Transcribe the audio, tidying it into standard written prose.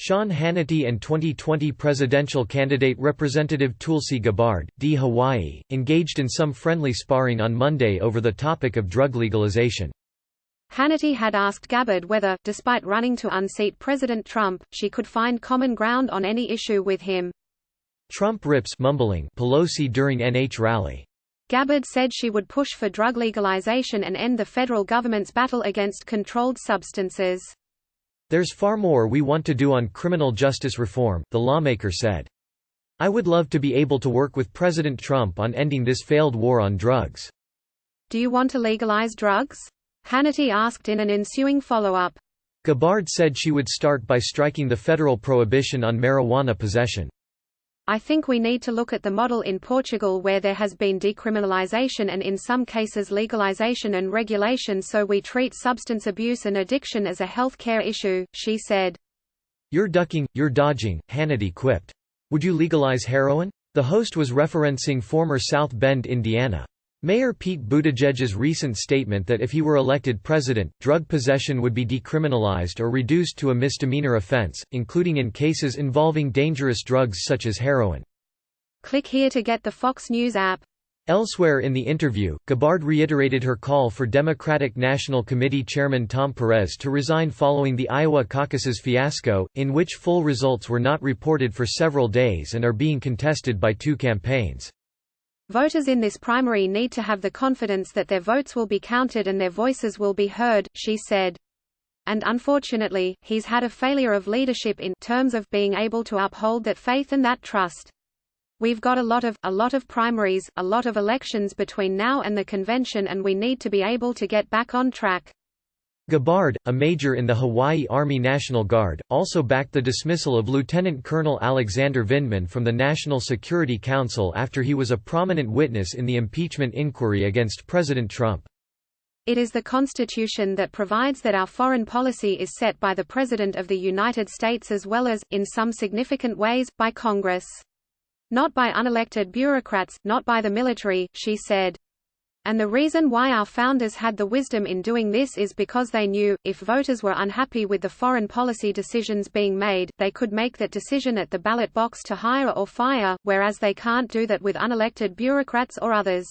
Sean Hannity and 2020 presidential candidate Representative Tulsi Gabbard, D. Hawaii, engaged in some friendly sparring on Monday over the topic of drug legalization. Hannity had asked Gabbard whether, despite running to unseat President Trump, she could find common ground on any issue with him. Trump rips mumbling Pelosi during NH rally. Gabbard said she would push for drug legalization and end the federal government's battle against controlled substances. There's far more we want to do on criminal justice reform, the lawmaker said. I would love to be able to work with President Trump on ending this failed war on drugs. Do you want to legalize drugs? Hannity asked in an ensuing follow-up. Gabbard said she would start by striking the federal prohibition on marijuana possession. I think we need to look at the model in Portugal where there has been decriminalization and in some cases legalization and regulation, so we treat substance abuse and addiction as a health care issue, she said. You're ducking, you're dodging, Hannity quipped. Would you legalize heroin? The host was referencing former South Bend, Indiana Mayor Pete Buttigieg's recent statement that if he were elected president, drug possession would be decriminalized or reduced to a misdemeanor offense, including in cases involving dangerous drugs such as heroin. Click here to get the Fox News app. Elsewhere in the interview, Gabbard reiterated her call for Democratic National Committee Chairman Tom Perez to resign following the Iowa caucus's fiasco, in which full results were not reported for several days and are being contested by two campaigns. Voters in this primary need to have the confidence that their votes will be counted and their voices will be heard, she said. And unfortunately, he's had a failure of leadership in terms of being able to uphold that faith and that trust. We've got a lot of primaries, a lot of elections between now and the convention, and we need to be able to get back on track. Gabbard, a major in the Hawaii Army National Guard, also backed the dismissal of Lieutenant Colonel Alexander Vindman from the National Security Council after he was a prominent witness in the impeachment inquiry against President Trump. It is the Constitution that provides that our foreign policy is set by the President of the United States as well as, in some significant ways, by Congress. Not by unelected bureaucrats, not by the military, she said. And the reason why our founders had the wisdom in doing this is because they knew, if voters were unhappy with the foreign policy decisions being made, they could make that decision at the ballot box to hire or fire, whereas they can't do that with unelected bureaucrats or others.